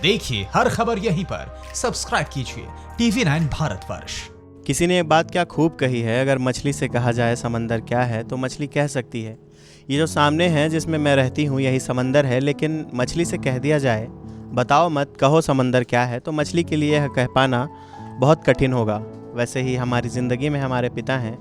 देखिए हर खबर यहीं पर, सब्सक्राइब कीजिए TV9 भारतवर्ष। किसी ने एक बात क्या खूब कही है, अगर मछली से कहा जाए समंदर क्या है तो मछली कह सकती है ये जो सामने है जिसमें मैं रहती हूँ यही समंदर है। लेकिन मछली से कह दिया जाए बताओ मत कहो समंदर क्या है, तो मछली के लिए यह कह पाना बहुत कठिन होगा। वैसे ही हमारी ज़िंदगी में हमारे पिता हैं,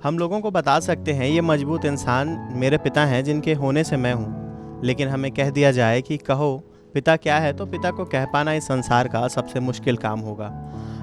हम लोगों को बता सकते हैं ये मजबूत इंसान मेरे पिता हैं जिनके होने से मैं हूँ। लेकिन हमें कह दिया जाए कि कहो पिता क्या है, तो पिता को कह पाना इस संसार का सबसे मुश्किल काम होगा।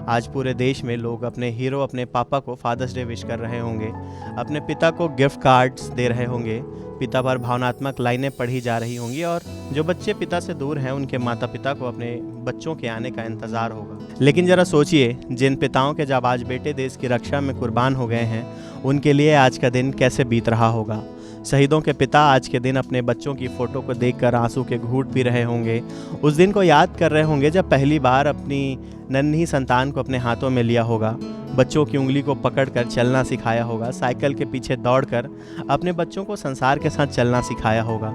आज पूरे देश में लोग अपने हीरो अपने पापा को फादर्स डे विश कर रहे होंगे, अपने पिता को गिफ्ट कार्ड्स दे रहे होंगे, पिता पर भावनात्मक लाइनें पढ़ी जा रही होंगी, और जो बच्चे पिता से दूर हैं उनके माता पिता को अपने बच्चों के आने का इंतज़ार होगा। लेकिन ज़रा सोचिए, जिन पिताओं के जब आज बेटे देश की रक्षा में कुर्बान हो गए हैं उनके लिए आज का दिन कैसे बीत रहा होगा। शहीदों के पिता आज के दिन अपने बच्चों की फ़ोटो को देखकर आंसू के घूंट पी रहे होंगे, उस दिन को याद कर रहे होंगे जब पहली बार अपनी नन्ही संतान को अपने हाथों में लिया होगा, बच्चों की उंगली को पकड़कर चलना सिखाया होगा, साइकिल के पीछे दौड़कर अपने बच्चों को संसार के साथ चलना सिखाया होगा,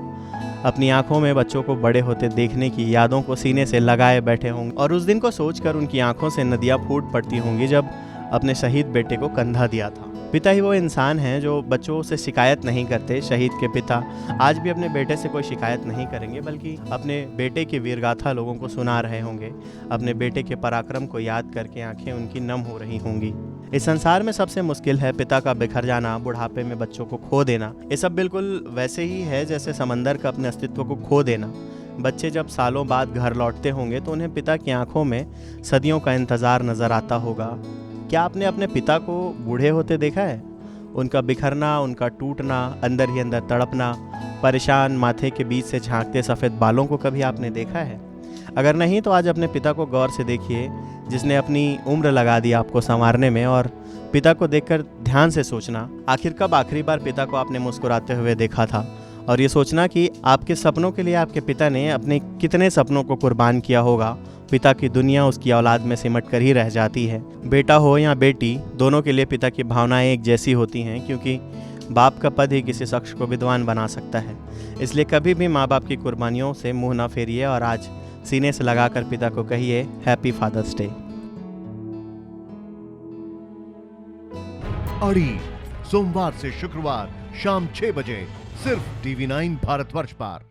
अपनी आंखों में बच्चों को बड़े होते देखने की यादों को सीने से लगाए बैठे होंगे, और उस दिन को सोचकर उनकी आंखों से नदियाँ फूट पड़ती होंगी जब अपने शहीद बेटे को कंधा दिया था। पिता ही वो इंसान हैं जो बच्चों से शिकायत नहीं करते। शहीद के पिता आज भी अपने बेटे से कोई शिकायत नहीं करेंगे, बल्कि अपने बेटे की वीरगाथा लोगों को सुना रहे होंगे। अपने बेटे के पराक्रम को याद करके आंखें उनकी नम हो रही होंगी। इस संसार में सबसे मुश्किल है पिता का बिखर जाना, बुढ़ापे में बच्चों को खो देना। ये सब बिल्कुल वैसे ही है जैसे समंदर का अपने अस्तित्व को खो देना। बच्चे जब सालों बाद घर लौटते होंगे तो उन्हें पिता की आंखों में सदियों का इंतज़ार नज़र आता होगा। क्या आपने अपने पिता को बूढ़े होते देखा है? उनका बिखरना, उनका टूटना, अंदर ही अंदर तड़पना, परेशान माथे के बीच से झांकते सफ़ेद बालों को कभी आपने देखा है? अगर नहीं तो आज अपने पिता को गौर से देखिए, जिसने अपनी उम्र लगा दी आपको संवारने में। और पिता को देखकर ध्यान से सोचना, आखिर कब आखिरी बार पिता को आपने मुस्कुराते हुए देखा था, और ये सोचना कि आपके सपनों के लिए आपके पिता ने अपने कितने सपनों को कुर्बान किया होगा। पिता की दुनिया उसकी औलाद में सिमट कर ही रह जाती है। बेटा हो या बेटी, दोनों के लिए पिता की भावनाएं एक जैसी होती हैं, क्योंकि बाप का पद ही किसी शख्स को विद्वान बना सकता है। इसलिए कभी भी माँ बाप की कुर्बानियों से मुंह ना फेरिए, और आज सीने से लगाकर पिता को कहिए हैप्पी फादर्स डे। अड़ी सोमवार से शुक्रवार शाम 6 बजे सिर्फ TV9 भारतवर्ष पर।